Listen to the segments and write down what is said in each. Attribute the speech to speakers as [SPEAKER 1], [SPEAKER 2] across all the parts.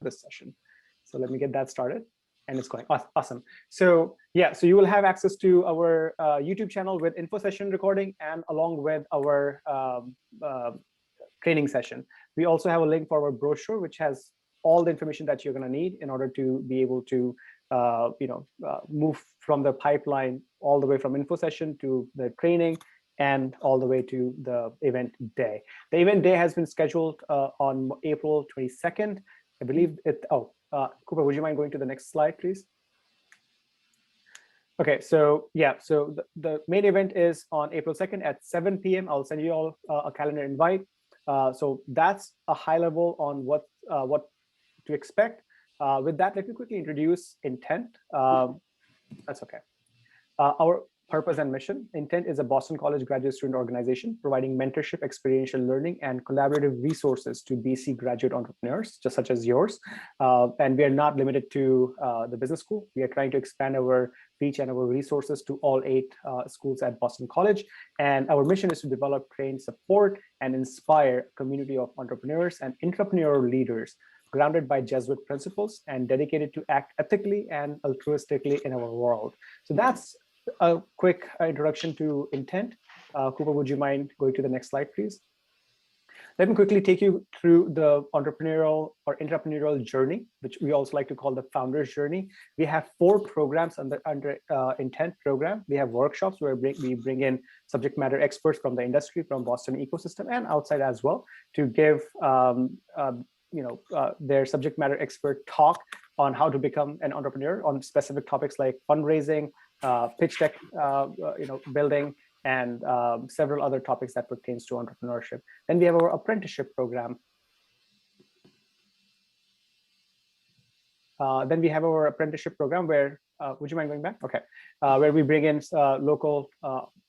[SPEAKER 1] this session. So let me get that started. And it's going awesome. So yeah, so you will have access to our YouTube channel with info session recording and along with our training session. We also have a link for our brochure, which has all the information that you're going to need in order to be able to move from the pipeline all the way from info session to the training and all the way to the event day. The event day has been scheduled on April 22nd. I believe it. Cooper, would you mind going to the next slide, please? Okay, so yeah, so the main event is on April 2nd at 7 p.m. I'll send you all a calendar invite. So that's a high level on what to expect. With that, let me quickly introduce Intent. That's okay. Our purpose and mission. Intent is a Boston College graduate student organization providing mentorship, experiential learning, and collaborative resources to BC graduate entrepreneurs, just such as yours. And we are not limited to the business school. We are trying to expand our reach and our resources to all 8 schools at Boston College. And our mission is to develop, train, support, and inspire a community of entrepreneurs and entrepreneurial leaders grounded by Jesuit principles and dedicated to act ethically and altruistically in our world. So that's a quick introduction to Intent. Cooper, would you mind going to the next slide, please? Let me quickly take you through the entrepreneurial journey, which we also like to call the founder's journey. We have 4 programs under Intent program. We have workshops where we bring in subject matter experts from the industry, from Boston ecosystem, and outside as well to give their subject matter expert talk on how to become an entrepreneur on specific topics like fundraising, pitch deck, building, and several other topics that pertains to entrepreneurship. Then we have our apprenticeship program. Where, would you mind going back? Okay, where we bring in local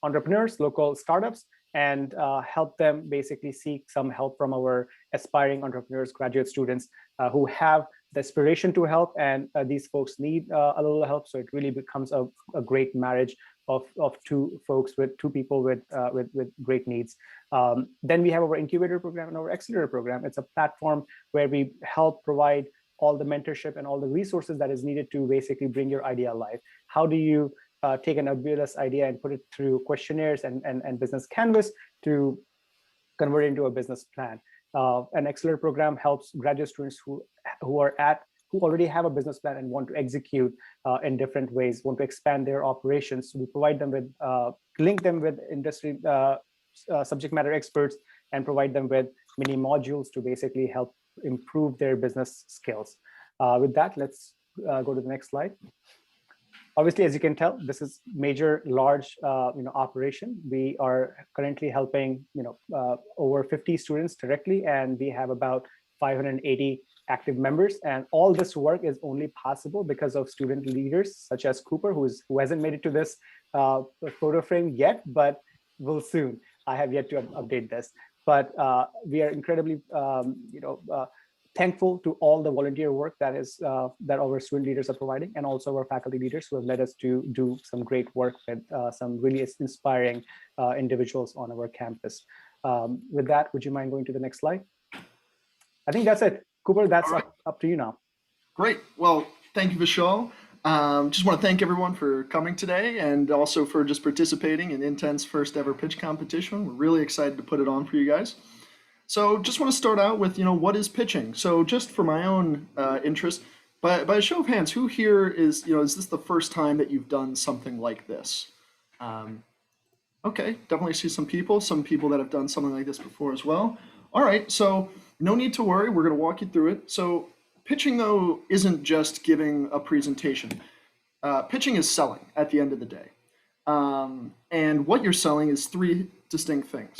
[SPEAKER 1] entrepreneurs, local startups, and help them basically seek some help from our aspiring entrepreneurs, graduate students who have the aspiration to help, and these folks need a little help. So it really becomes a great marriage of 2 people with great needs. Then we have our incubator program and our accelerator program. It's a platform where we help provide all the mentorship and all the resources that is needed to basically bring your idea alive. How do you take an nebulous idea and put it through questionnaires and business canvas to convert it into a business plan? An accelerator program helps graduate students who already have a business plan and want to execute in different ways, want to expand their operations. So we provide them with, link them with industry subject matter experts and provide them with mini modules to basically help improve their business skills. With that, let's go to the next slide. Obviously, as you can tell, this is major, large, operation. We are currently helping, over 50 students directly, and we have about 580 active members. And all this work is only possible because of student leaders such as Cooper, who hasn't made it to this photo frame yet, but will soon. I have yet to update this, but we are incredibly, thankful to all the volunteer work that our student leaders are providing, and also our faculty leaders who have led us to do some great work with some really inspiring individuals on our campus. With that, would you mind going to the next slide? I think that's it. Cooper, that's up to you now.
[SPEAKER 2] Great. Well, thank you, Vishal. Just want to thank everyone for coming today, and also for just participating in Intent's first ever pitch competition. We're really excited to put it on for you guys. So just want to start out with, what is pitching? So just for my own interest, by a show of hands, who here is this the first time that you've done something like this? Okay, definitely see some people that have done something like this before as well. All right, so no need to worry, we're going to walk you through it. So pitching, though, isn't just giving a presentation. Pitching is selling at the end of the day. And what you're selling is 3 distinct things.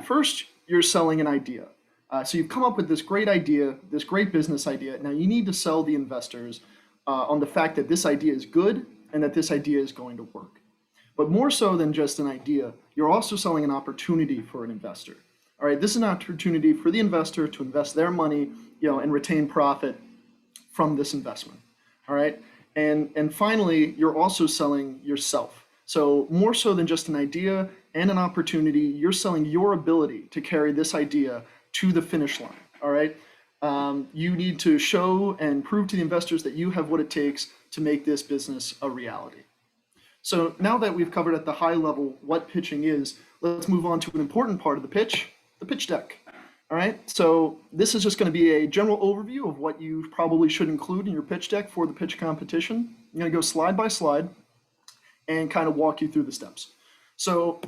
[SPEAKER 2] First, you're selling an idea. So you've come up with this great idea, this great business idea. Now you need to sell the investors on the fact that this idea is good and that this idea is going to work. But more so than just an idea, you're also selling an opportunity for an investor. All right, this is an opportunity for the investor to invest their money, and retain profit from this investment. All right, and finally, you're also selling yourself. So more so than just an idea and an opportunity, you're selling your ability to carry this idea to the finish line. All right. You need to show and prove to the investors that you have what it takes to make this business a reality. So now that we've covered at the high level what pitching is, let's move on to an important part of the pitch deck. All right, so this is just going to be a general overview of what you probably should include in your pitch deck for the pitch competition. I'm going to go slide by slide and kind of walk you through the steps. So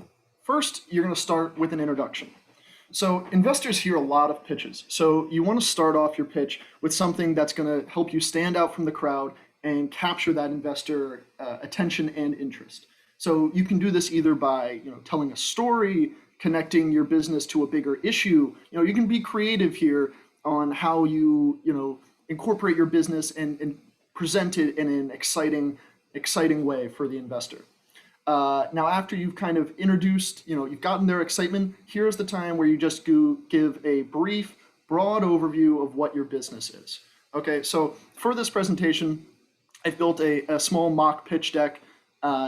[SPEAKER 2] first, you're going to start with an introduction. So investors hear a lot of pitches. So you want to start off your pitch with something that's going to help you stand out from the crowd and capture that investor attention and interest. So you can do this either by telling a story, connecting your business to a bigger issue. You can be creative here on how you incorporate your business and present it in an exciting way for the investor. Now, after you've kind of introduced, you've gotten their excitement, here's the time where you just give a brief, broad overview of what your business is. Okay, so for this presentation, I've built a small mock pitch deck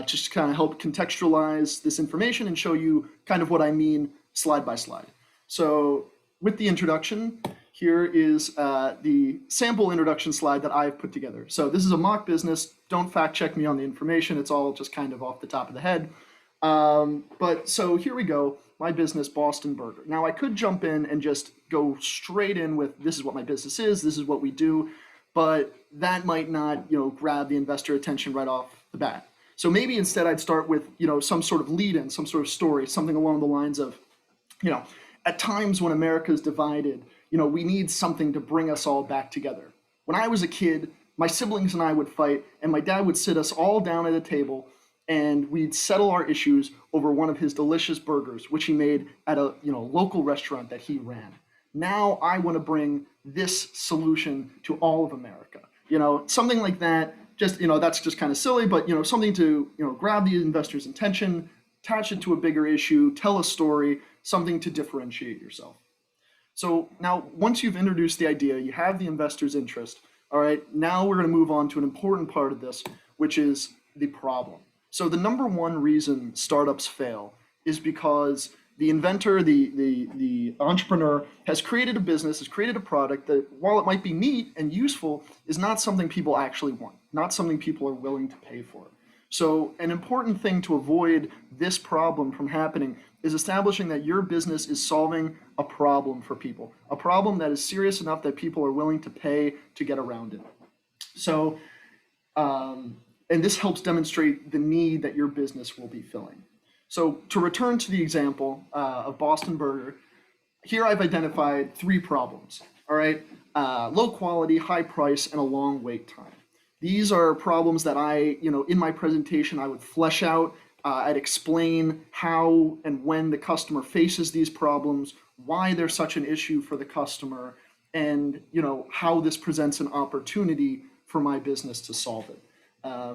[SPEAKER 2] just to kind of help contextualize this information and show you kind of what I mean slide by slide. So with the introduction, here is the sample introduction slide that I've put together. So this is a mock business. Don't fact check me on the information. It's all just kind of off the top of the head. But so here we go. My business, Boston Burger. Now I could jump in and just go straight in with this is what my business is. This is what we do. But that might not, grab the investor attention right off the bat. So maybe instead I'd start with, some sort of lead-in, some sort of story, something along the lines of, at times when America is divided, we need something to bring us all back together. When I was a kid, my siblings and I would fight, and my dad would sit us all down at a table, and we'd settle our issues over one of his delicious burgers, which he made at a local restaurant that he ran. Now I want to bring this solution to all of America. Something like that. Just that's just kind of silly, but something to grab the investor's attention, attach it to a bigger issue, tell a story, something to differentiate yourself. So now, once you've introduced the idea, you have the investor's interest. All right, now we're going to move on to an important part of this, which is the problem. So the number one reason startups fail is because the inventor, the entrepreneur has created a business, has created a product that, while it might be neat and useful, is not something people actually want, not something people are willing to pay for. So an important thing to avoid this problem from happening is establishing that your business is solving a problem for people, a problem that is serious enough that people are willing to pay to get around it. So, and this helps demonstrate the need that your business will be filling. So to return to the example of Boston Burger, here I've identified 3 problems, all right? Low quality, high price, and a long wait time. These are problems that I, in my presentation, I would flesh out. I'd explain how and when the customer faces these problems, why they're such an issue for the customer, and how this presents an opportunity for my business to solve it.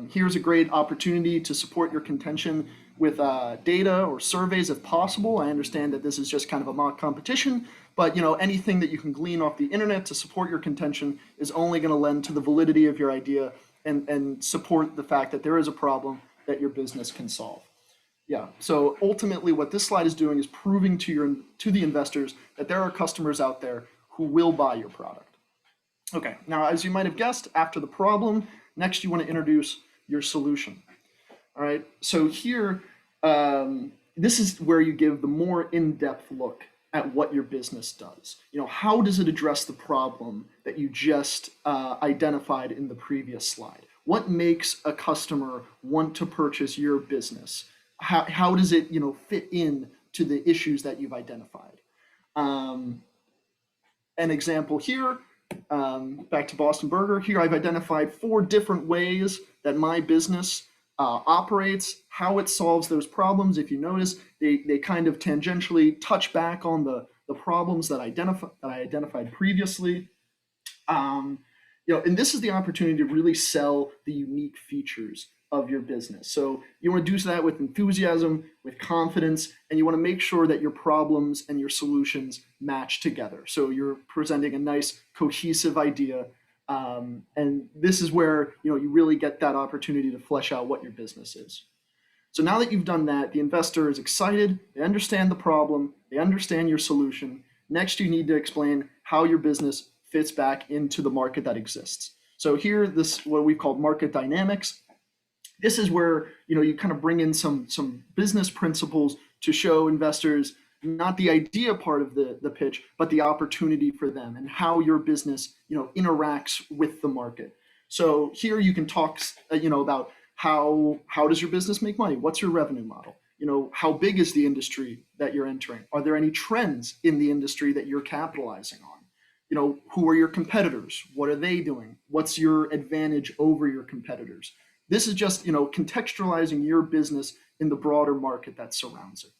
[SPEAKER 2] Here's a great opportunity to support your contention with data or surveys if possible. I understand that this is just kind of a mock competition, but anything that you can glean off the internet to support your contention is only going to lend to the validity of your idea and support the fact that there is a problem that your business can solve. Yeah, so ultimately what this slide is doing is proving to the investors that there are customers out there who will buy your product. Okay, now as you might have guessed, after the problem, next you want to introduce your solution. All right, so here, this is where you give the more in-depth look at what your business does. How does it address the problem that you just identified in the previous slide? What makes a customer want to purchase your business? How does it, fit in to the issues that you've identified? An example here, back to Boston Burger. Here I've identified 4 different ways that my business operates, how it solves those problems. If you notice, they kind of tangentially touch back on the problems that I identified previously. And this is the opportunity to really sell the unique features of your business. So you want to do that with enthusiasm, with confidence, and you want to make sure that your problems and your solutions match together. So you're presenting a nice cohesive idea. And this is where you really get that opportunity to flesh out what your business is. So now that you've done that, the investor is excited, they understand the problem, they understand your solution. Next, you need to explain how your business fits back into the market that exists. So here, this what we've called market dynamics. This is where you kind of bring in some business principles to show investors not the idea part of the pitch, but the opportunity for them and how your business interacts with the market. So here you can talk about how does your business make money? What's your revenue model? How big is the industry that you're entering? Are there any trends in the industry that you're capitalizing on? Who are your competitors? What are they doing? What's your advantage over your competitors? This is just contextualizing your business in the broader market that surrounds it.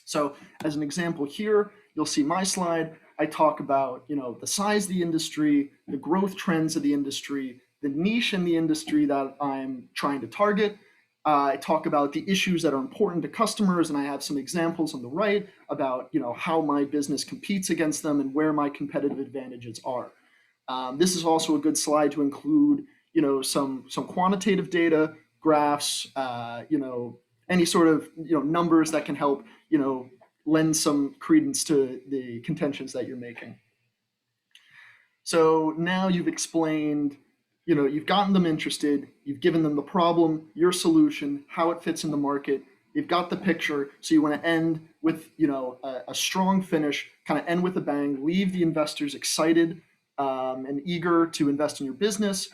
[SPEAKER 2] So as an example here, you'll see my slide. I talk about the size of the industry, the growth trends of the industry, the niche in the industry that I'm trying to target. I talk about the issues that are important to customers, and I have some examples on the right about how my business competes against them and where my competitive advantages are. This is also a good slide to include some quantitative data, graphs, any sort of numbers that can help lend some credence to the contentions that you're making. So now you've explained, you've gotten them interested, you've given them the problem, your solution, how it fits in the market, you've got the picture, so you want to end with a strong finish, kind of end with a bang, leave the investors excited and eager to invest in your business.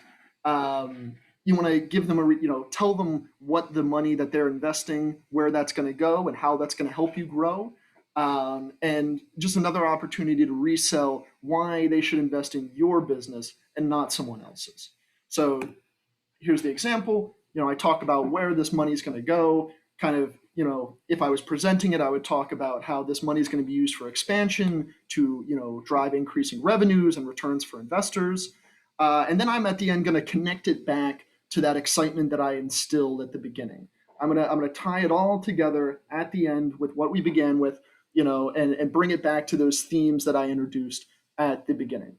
[SPEAKER 2] You want to give them tell them what the money that they're investing, where that's going to go and how that's going to help you grow. And just another opportunity to resell why they should invest in your business and not someone else's. So here's the example. I talk about where this money is going to go. Kind of, if I was presenting it, I would talk about how this money is going to be used for expansion to, drive increasing revenues and returns for investors. And then I'm at the end going to connect it back to that excitement that I instilled at the beginning. I'm gonna tie it all together at the end with what we began with, and bring it back to those themes that I introduced at the beginning.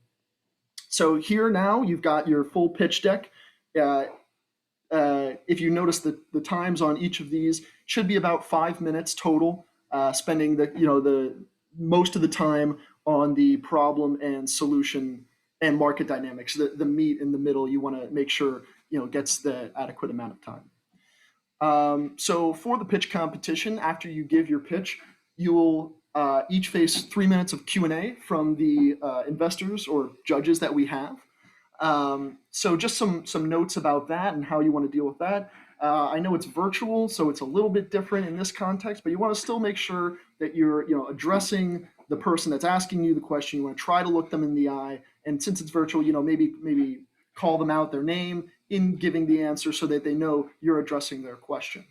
[SPEAKER 2] So here now you've got your full pitch deck. If you notice the times on each of these should be about 5 minutes total, spending the most of the time on the problem and solution and market dynamics. The meat in the middle you want to make sure gets the adequate amount of time. So for the pitch competition, after you give your pitch, you will each face 3 minutes of Q&A from the investors or judges that we have. So just some notes about that and how you want to deal with that. I know it's virtual, so it's a little bit different in this context, but you want to still make sure that you're addressing the person that's asking you the question. You want to try to look them in the eye, and since it's virtual, maybe call them out their name in giving the answer so that they know you're addressing their question.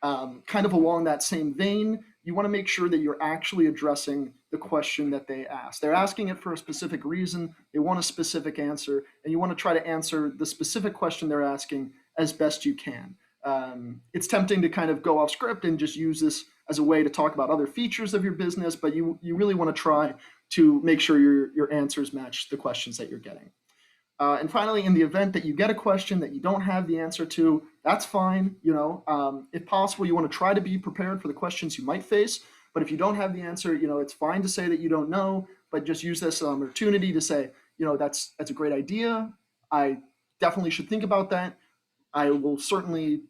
[SPEAKER 2] Kind of along that same vein, you want to make sure that you're actually addressing the question that they ask. They're asking it for a specific reason. They want a specific answer, and you want to try to answer the specific question they're asking as best you can. It's tempting to kind of go off script and just use this as a way to talk about other features of your business, but you really want to try to make sure your answers match the questions that you're getting. And finally, in the event that you get a question that you don't have the answer to, that's fine. If possible, you want to try to be prepared for the questions you might face. But if you don't have the answer, it's fine to say that you don't know, but just use this opportunity to say, that's a great idea. I definitely should think about that. I will certainly,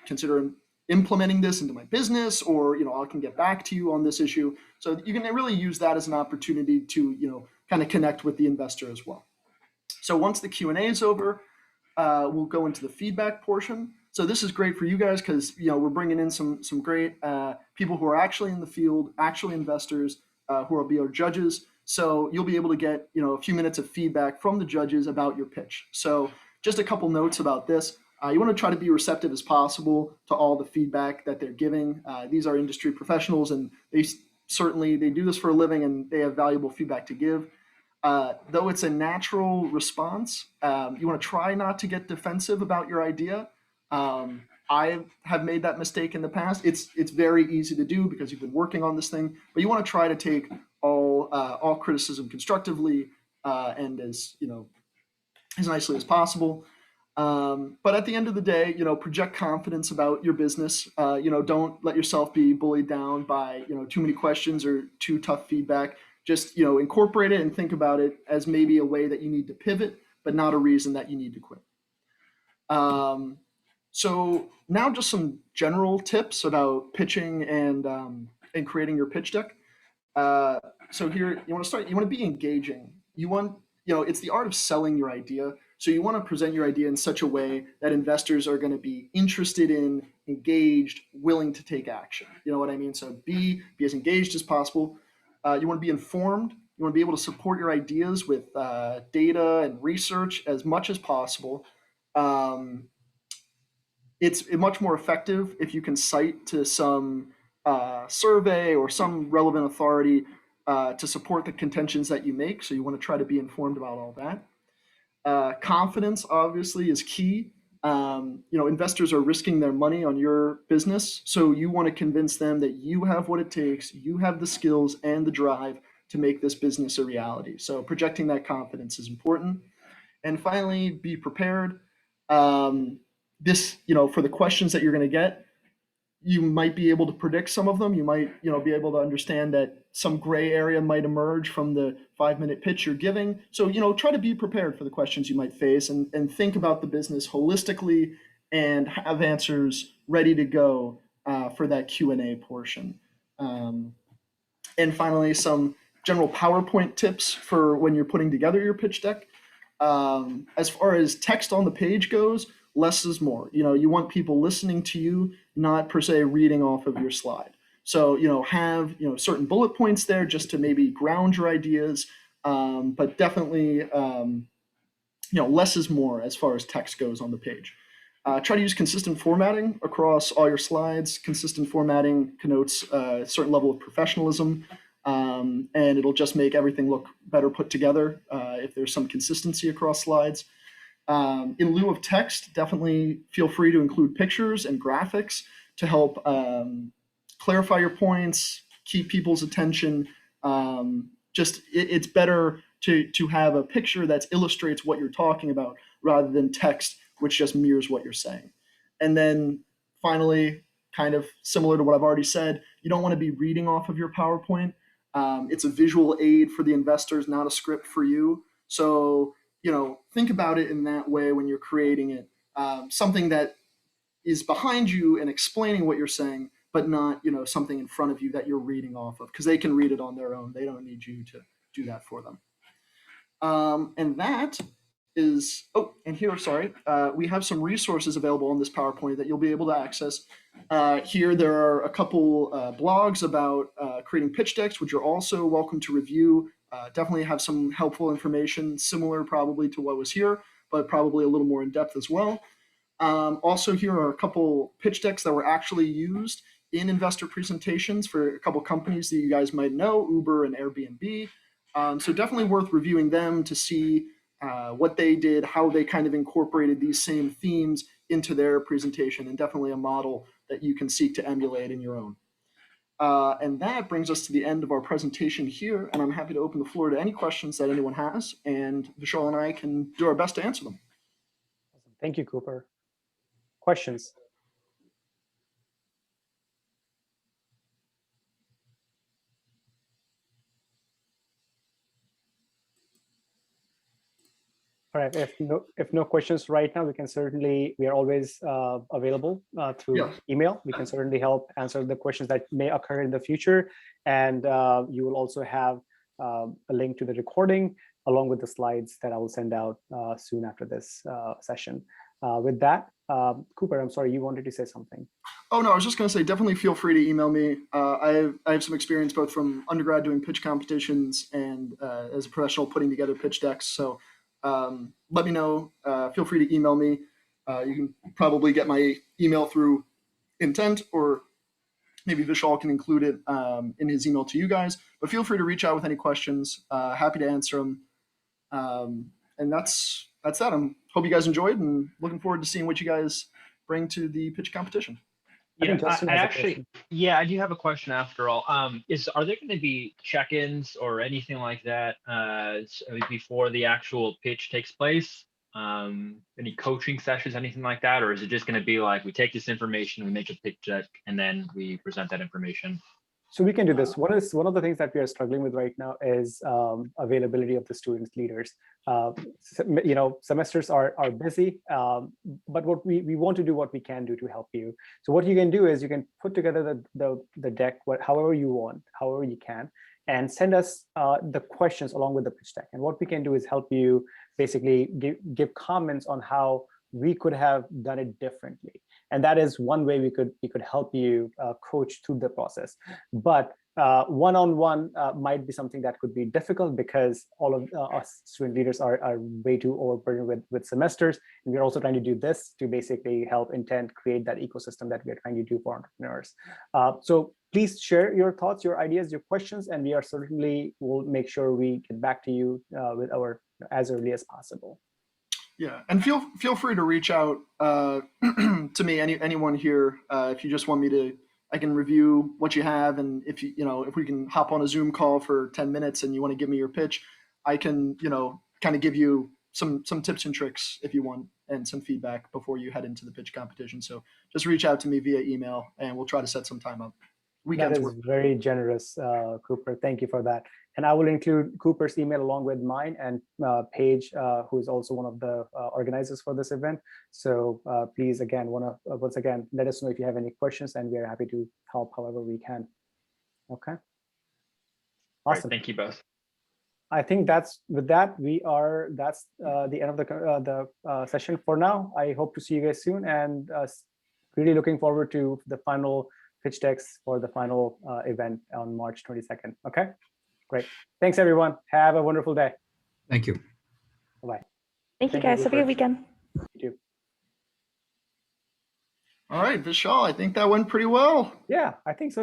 [SPEAKER 2] consider implementing this into my business, or, I can get back to you on this issue. So you can really use that as an opportunity to, kind of connect with the investor as well. So once the Q&A is over, we'll go into the feedback portion. So this is great for you guys because we're bringing in some great people who are actually in the field, actually investors, who will be our judges. So you'll be able to get a few minutes of feedback from the judges about your pitch. So just a couple notes about this. You want to try to be receptive as possible to all the feedback that they're giving. These are industry professionals, and they do this for a living, and they have valuable feedback to give. Though it's a natural response, you want to try not to get defensive about your idea. I have made that mistake in the past. It's very easy to do because you've been working on this thing, but you want to try to take all criticism constructively and as nicely as possible. But at the end of the day, project confidence about your business. Don't let yourself be bullied down by too many questions or too tough feedback. Just, you know, incorporate it and think about it as maybe a way that you need to pivot, but not a reason that you need to quit. So now just some general tips about pitching and creating your pitch deck. So here you want to start. You want to be engaging. You want, you know, it's the art of selling your idea. So you want to present your idea in such a way that investors are going to be interested in, engaged, willing to take action. You know what I mean? So be as engaged as possible. You want to be informed. You want to be able to support your ideas with data and research as much as possible. Um, it's much more effective if you can cite to some survey or some relevant authority to support the contentions that you make. So you want to try to be informed about all that. Confidence obviously is key. You know, investors are risking their money on your business, so you want to convince them that you have what it takes, you have the skills and the drive to make this business a reality. So projecting that confidence is important. And finally, be prepared. This, you know, for the questions that you're going to get, you might be able to predict some of them. You might, you know, be able to understand that some gray area might emerge from the 5-minute pitch you're giving. So, you know, try to be prepared for the questions you might face and think about the business holistically and have answers ready to go for that Q&A portion. And finally, some general PowerPoint tips for when you're putting together your pitch deck. As far as text on the page goes, less is more. You know, you want people listening to you, not per se reading off of your slide. So, you know, have, you know, certain bullet points there just to maybe ground your ideas, but definitely, you know, less is more as far as text goes on the page. Try to use consistent formatting across all your slides. Consistent formatting connotes a certain level of professionalism, and it'll just make everything look better put together if there's some consistency across slides. In lieu of text, definitely feel free to include pictures and graphics to help clarify your points, keep people's attention. It's better to have a picture that illustrates what you're talking about rather than text, which just mirrors what you're saying. And then finally, kind of similar to what I've already said, you don't want to be reading off of your PowerPoint. It's a visual aid for the investors, not a script for you. So, you know, think about it in that way when you're creating it. Something that is behind you and explaining what you're saying, but not, you know, something in front of you that you're reading off of, because they can read it on their own. They don't need you to do that for them. And that is, oh, and here, sorry, we have some resources available on this PowerPoint that you'll be able to access. Here, there are a couple blogs about creating pitch decks, which you're also welcome to review. Definitely have some helpful information, similar probably to what was here, but probably a little more in depth as well. Also, here are a couple pitch decks that were actually used in investor presentations for a couple companies that you guys might know, Uber and Airbnb. So definitely worth reviewing them to see what they did, how they kind of incorporated these same themes into their presentation, and definitely a model that you can seek to emulate in your own. And that brings us to the end of our presentation here, and I'm happy to open the floor to any questions that anyone has, and Vishal and I can do our best to answer them.
[SPEAKER 1] Thank you, Cooper. Questions? All right, if no questions right now, we are always available through email. We can certainly help answer the questions that may occur in the future. And you will also have a link to the recording along with the slides that I will send out soon after this session. With that, Cooper, I'm sorry, you wanted to say something.
[SPEAKER 2] Oh, no, I was just going to say, definitely feel free to email me. I have some experience both from undergrad doing pitch competitions and as a professional putting together pitch decks. So let me know. Feel free to email me. You can probably get my email through Intent, or maybe Vishal can include it in his email to you guys. But feel free to reach out with any questions. Happy to answer them. And that's that. Hope you guys enjoyed, and looking forward to seeing what you guys bring to the pitch competition.
[SPEAKER 3] Yeah, I do have a question after all. Are there going to be check-ins or anything like that before the actual pitch takes place? Any coaching sessions, anything like that? Or is it just going to be like, we take this information, we make a pitch deck, and then we present that information?
[SPEAKER 1] So we can do this. One of the things that we are struggling with right now is availability of the students leaders. Semesters are busy, but what we want to do what we can do to help you. So what you can do is you can put together the deck however you want, however you can, and send us the questions along with the pitch deck. And what we can do is help you basically give comments on how we could have done it differently. And that is one way we could help you coach through the process. But one-on-one might be something that could be difficult because all of us student leaders are way too overburdened with semesters. And we're also trying to do this to basically help Intent create that ecosystem that we're trying to do for entrepreneurs. So please share your thoughts, your ideas, your questions, and we are certainly will make sure we get back to you with our as early as possible.
[SPEAKER 2] Yeah, and feel free to reach out to me, anyone here, if you just want me to. I can review what you have, and if if we can hop on a Zoom call for 10 minutes and you want to give me your pitch, I can kind of give you some tips and tricks if you want, and some feedback before you head into the pitch competition. So just reach out to me via email, and we'll try to set some time up.
[SPEAKER 1] Weekends that is very generous, Cooper. Thank you for that. And I will include Cooper's email along with mine and Paige, who is also one of the organizers for this event. So please, again, once again, let us know if you have any questions, and we are happy to help however we can. Okay. Awesome.
[SPEAKER 3] Great. Thank you both.
[SPEAKER 1] I think that's the end of the session for now. I hope to see you guys soon, and really looking forward to the final pitch decks for the final event on March 22nd. Okay, great. Thanks, everyone. Have a wonderful day.
[SPEAKER 4] Thank you.
[SPEAKER 1] Bye-bye.
[SPEAKER 5] Thank you, guys. Have a good weekend.
[SPEAKER 1] You too.
[SPEAKER 2] All right, Vishal, I think that went pretty well.
[SPEAKER 1] Yeah, I think so.